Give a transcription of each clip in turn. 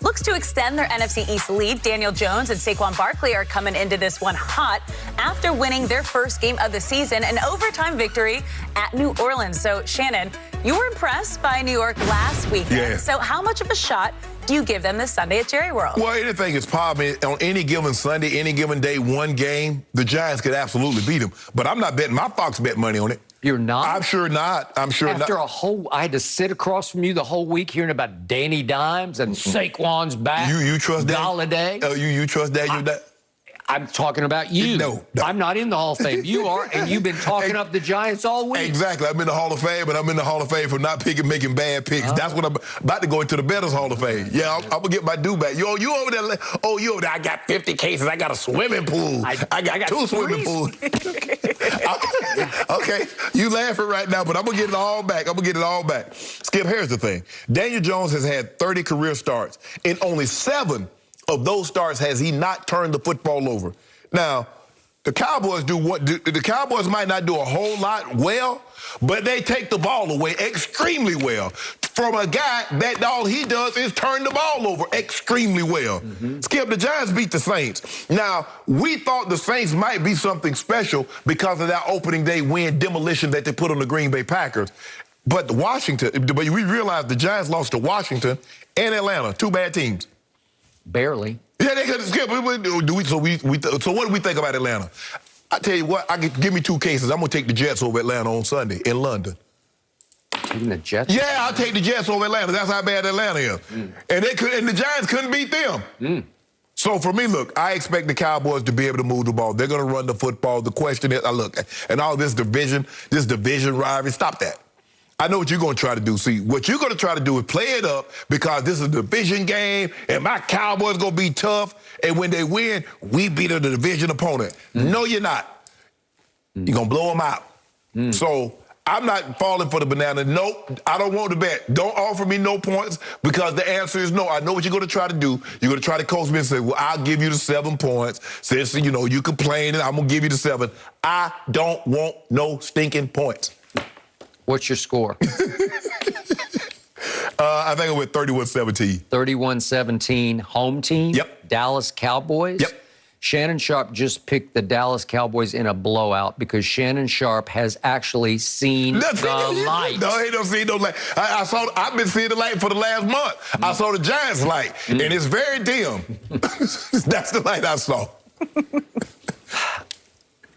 looks to extend their NFC East lead. Daniel Jones and Saquon Barkley are coming into this one hot after winning their first game of the season, an overtime victory at New Orleans. So, Shannon, you were impressed by New York last weekend. Yeah. So how much of a shot do you give them this Sunday at Jerry World? Well, anything is possible. On any given Sunday, any given day, one game, the Giants could absolutely beat them. But I'm not betting my Fox bet money on it. You're not? I'm sure not. I'm sure not. After I had to sit across from you the whole week hearing about Danny Dimes and Saquon's back. You trust that? Galladay. Oh, you trust that? I'm talking about you. No. I'm not in the Hall of Fame. You are, and you've been talking up the Giants all week. Exactly. I'm in the Hall of Fame, but I'm in the Hall of Fame for not making bad picks. That's what I'm about to go into the Bettors Hall of Fame. Yeah, I'm going to get my due back. You over there? Oh, you over there? I got 50 cases. I got a swimming pool. I got 2 swimming pools. Okay, you laughing right now, but I'm going to get it all back. Skip, here's the thing. Daniel Jones has had 30 career starts. In only 7 of those starts has he not turned the football over. Now, the Cowboys the Cowboys might not do a whole lot well, but they take the ball away extremely well from a guy that all he does is turn the ball over extremely well. Skip, the Giants beat the Saints. Now, we thought the Saints might be something special because of that opening day win demolition that they put on the Green Bay Packers. But we realized the Giants lost to Washington and Atlanta, 2 bad teams. Barely. Yeah, they could skip. So what do we think about Atlanta? I tell you what, give me 2 cases. I'm gonna take the Jets over Atlanta on Sunday in London. Even the Jets? Yeah, I'll take the Jets over Atlanta. That's how bad Atlanta is. And the Giants couldn't beat them. So for me, look, I expect the Cowboys to be able to move the ball. They're gonna run the football. The question is, look, and all this division rivalry, stop that. I know what you're going to try to do. See, what you're going to try to do is play it up because this is a division game and my Cowboys going to be tough. And when they win, we beat a division opponent. No, you're not. You're going to blow them out. So I'm not falling for the banana. Nope, I don't want to bet. Don't offer me no points because the answer is no. I know what you're going to try to do. You're going to try to coach me and say, well, I'll give you the 7 points. Since, you complain, and I'm going to give you the 7. I don't want no stinking points. What's your score? I think it went 31-17. 31-17 home team? Yep. Dallas Cowboys? Yep. Shannon Sharp just picked the Dallas Cowboys in a blowout because Shannon Sharp has actually seen the light. No, he don't see no light. I've been seeing the light for the last month. I saw the Giants light, and it's very dim. That's the light I saw.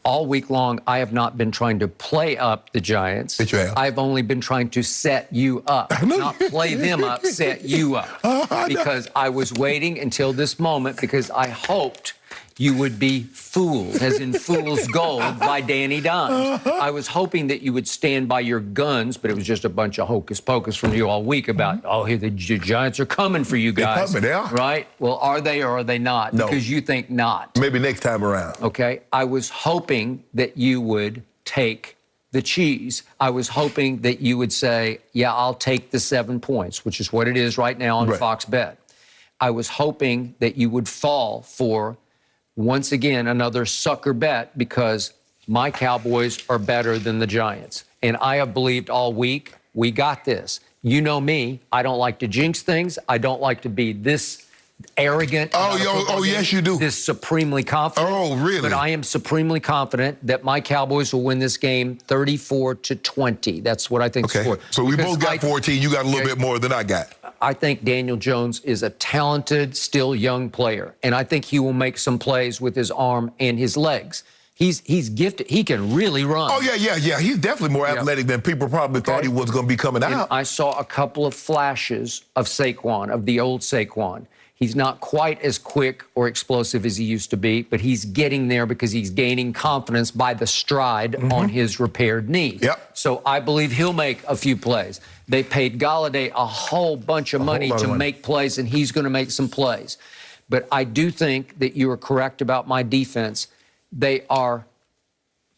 All week long, I have not been trying to play up the Giants. But you have. I've only been trying to set you up, not play them up, set you up. Because I was waiting until this moment because I hoped you would be fooled, as in fool's gold, by Danny Dimes. I was hoping that you would stand by your guns, but it was just a bunch of hocus pocus from you all week about, here the Giants are coming for you guys. They're coming, yeah. Right? Well, are they or are they not? No. Because you think not. Maybe next time around. Okay? I was hoping that you would take the cheese. I was hoping that you would say, yeah, I'll take the 7 points, which is what it is right now on Fox Bet. I was hoping that you would fall for, once again, another sucker bet because my Cowboys are better than the Giants. And I have believed all week, we got this. You know me, I don't like to jinx things. I don't like to be this arrogant. Yes, you do. This supremely confident. Oh, really? But I am supremely confident that my Cowboys will win this game 34-20. That's what I think. Okay, so we both got 14. You got a little bit more than I got. I think Daniel Jones is a talented, still young player, and I think he will make some plays with his arm and his legs. He's gifted. He can really run. Oh, yeah. He's definitely more athletic than people probably thought he was going to be coming out. And I saw a couple of flashes of Saquon, of the old Saquon. He's not quite as quick or explosive as he used to be, but he's getting there because he's gaining confidence by the stride on his repaired knee. Yep. So I believe he'll make a few plays. They paid Galladay a whole bunch of money to make plays, and he's going to make some plays. But I do think that you are correct about my defense. They are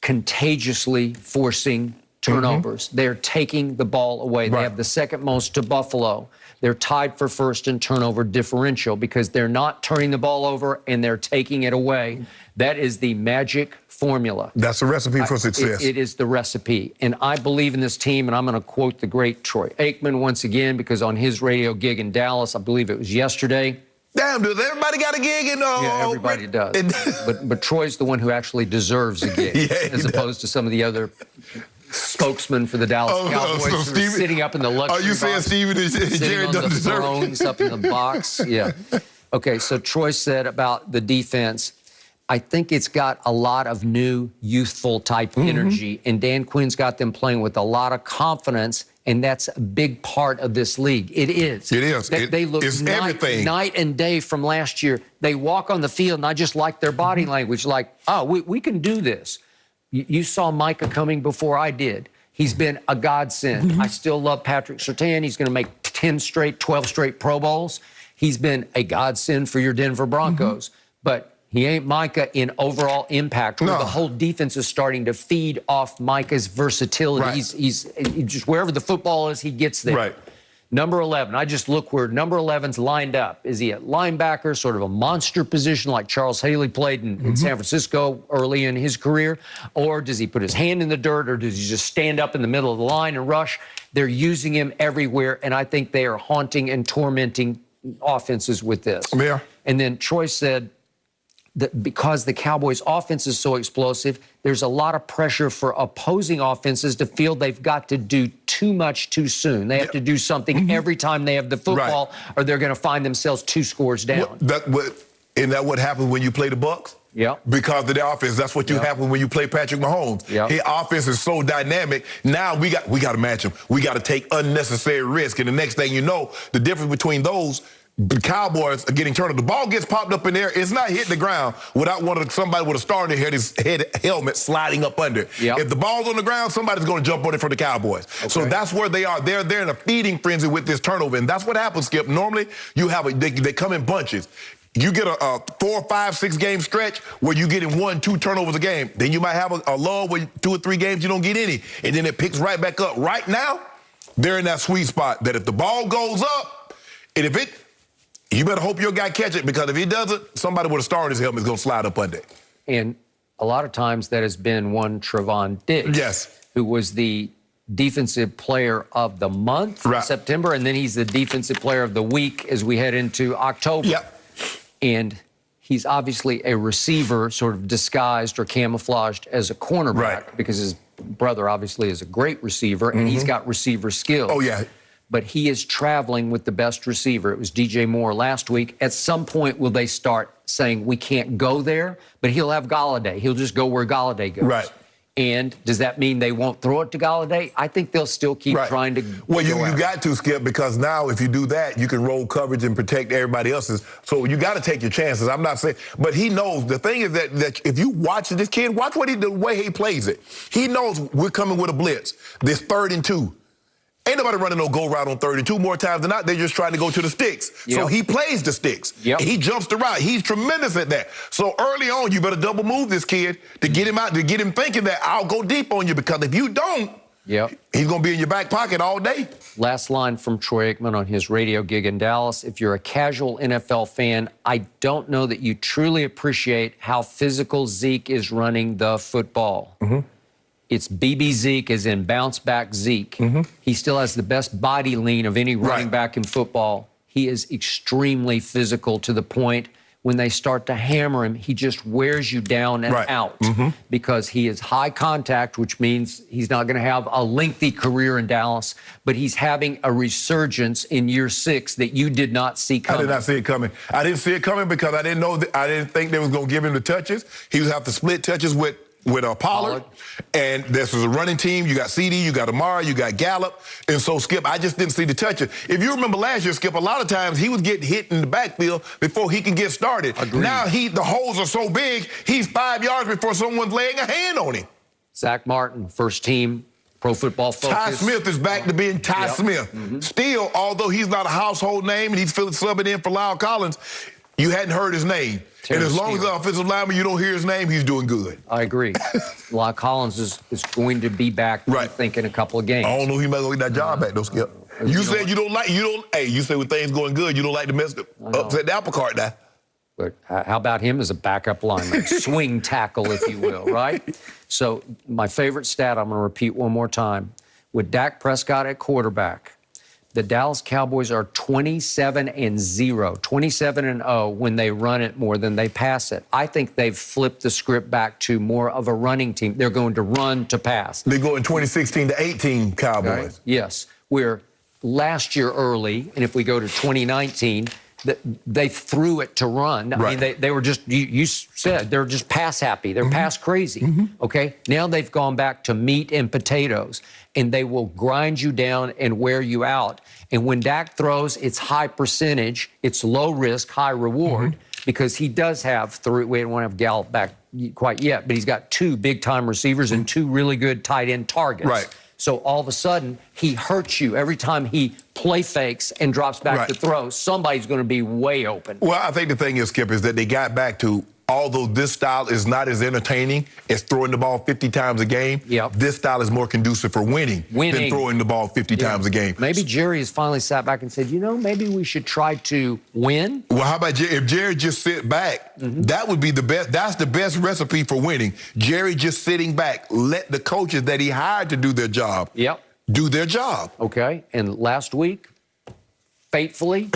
contagiously forcing turnovers. They're taking the ball away. They have the second most to Buffalo. They're tied for first in turnover differential because they're not turning the ball over and they're taking it away. That is the magic formula. That's a recipe for success. It is the recipe. And I believe in this team, and I'm going to quote the great Troy Aikman once again, because on his radio gig in Dallas, I believe it was yesterday. Damn, does everybody got a gig? Yeah, everybody does. but Troy's the one who actually deserves a gig, as opposed to some of the other spokesman for the Dallas Cowboys so who are sitting up in the luxury box. Are you saying Steven and Jerry on doesn't the deserve thrones up in the box? Yeah. Okay, so Troy said about the defense, I think it's got a lot of new youthful type energy, and Dan Quinn's got them playing with a lot of confidence, and that's a big part of this league. It is. It is. They look night and day from last year. They walk on the field, and I just like their body language, like, oh, we can do this. You saw Micah coming before I did. He's been a godsend. I still love Patrick Surtain. He's going to make 12 straight Pro Bowls. He's been a godsend for your Denver Broncos. But he ain't Micah in overall impact, where the whole defense is starting to feed off Micah's versatility. Right. He's just wherever the football is, he gets there. Right. Number 11, I just look where number 11's lined up. Is he at linebacker, sort of a monster position like Charles Haley played in San Francisco early in his career? Or does he put his hand in the dirt, or does he just stand up in the middle of the line and rush? They're using him everywhere, and I think they are haunting and tormenting offenses with this. Yeah. And then Troy said that because the Cowboys' offense is so explosive, there's a lot of pressure for opposing offenses to feel they've got to do too much too soon. They have to do something every time they have the football, or they're going to find themselves 2 scores down. Isn't that what happens when you play the Bucs? Yeah. Because of the offense. That's what happens when you play Patrick Mahomes. His offense is so dynamic. Now we got to match him. We got to take unnecessary risk. And the next thing you know, the difference between those, the Cowboys are getting turned. The ball gets popped up in there. It's not hitting the ground without somebody with a star in their head helmet sliding up under. If the ball's on the ground, somebody's going to jump on it for the Cowboys. So that's where they are. They're in a feeding frenzy with this turnover. And that's what happens, Skip. Normally, you have they come in bunches. You get a 4, 5, 6 game stretch where you're getting 1, 2 turnovers a game. Then you might have a lull where 2 or 3 games you don't get any. And then it picks right back up. Right now, they're in that sweet spot that if the ball goes up, and you better hope your guy catch it, because if he doesn't, somebody with a star in his helmet is going to slide up under it. And a lot of times that has been one Trevon Diggs, who was the defensive player of the month in September, and then he's the defensive player of the week as we head into October. And he's obviously a receiver, sort of disguised or camouflaged as a cornerback, because his brother obviously is a great receiver, and he's got receiver skills. But he is traveling with the best receiver. It was DJ Moore last week. At some point, will they start saying, we can't go there? But he'll have Golladay. He'll just go where Golladay goes. And does that mean they won't throw it to Golladay? I think they'll still keep trying to Well, you got to, Skip, because now if you do that, you can roll coverage and protect everybody else's. So you got to take your chances. I'm not saying, but he knows. The thing is that if you watch this kid, watch the way he plays it. He knows we're coming with a blitz. This 3rd and 2. Ain't nobody running no go route on 3rd and 2 more times than not. They're just trying to go to the sticks. So he plays the sticks. He jumps the route. He's tremendous at that. So early on, you better double move this kid to get him out, to get him thinking that I'll go deep on you, because if you don't, he's going to be in your back pocket all day. Last line from Troy Aikman on his radio gig in Dallas. If you're a casual NFL fan, I don't know that you truly appreciate how physical Zeke is running the football. It's BB Zeke, as in bounce back Zeke. He still has the best body lean of any running back in football. He is extremely physical, to the point when they start to hammer him, he just wears you down and out, because he is high contact, which means he's not going to have a lengthy career in Dallas, but he's having a resurgence in year 6 that you did not see coming. I did not see it coming. I didn't see it coming because I didn't think they was going to give him the touches. He would have to split touches with Pollard. And this was a running team. You got CD, you got Amari, you got Gallup. And so, Skip, I just didn't see the touches. If you remember last year, Skip, a lot of times he was getting hit in the backfield before he can get started. Now the holes are so big, he's 5 yards before someone's laying a hand on him. Zach Martin, first team, Pro Football Focus. Ty Smith is back to being Ty Smith. Still, although he's not a household name and he's subbing in for Lyle Collins, you hadn't heard his name. And as long as the offensive lineman, you don't hear his name, he's doing good. I agree. Lyle Collins is going to be back, I think, in a couple of games. I don't know if he might go get that job back, though, Skip. You said you say when things going good, you don't like to upset the apple cart now. But how about him as a backup lineman? Swing tackle, if you will, right? So my favorite stat, I'm going to repeat one more time. With Dak Prescott at quarterback, the Dallas Cowboys are 27-0, 27-0 when they run it more than they pass it. I think they've flipped the script back to more of a running team. They're going to run to pass. They go in 2016-18 Cowboys. Okay? Yes. Where last year early, and if we go to 2019, they threw it to run. Right. I mean, they were just, you said, they're just pass happy. They're pass crazy. Okay? Now they've gone back to meat and potatoes, and they will grind you down and wear you out. And when Dak throws, it's high percentage, it's low risk, high reward, because he does have three. We don't want to have Gallup back quite yet, but he's got 2 big-time receivers and 2 really good tight end targets. Right. So all of a sudden, he hurts you every time he play fakes and drops back to throw. Somebody's going to be way open. Well, I think the thing is, Skip, is that they got back to, although this style is not as entertaining as throwing the ball 50 times a game, this style is more conducive for winning than throwing the ball 50 times a game. Maybe Jerry has finally sat back and said, you know, maybe we should try to win. Well, how about if Jerry just sit back? That would be the best. That's the best recipe for winning. Jerry just sitting back. Let the coaches that he hired to do their job do their job. Okay. And last week, fatefully,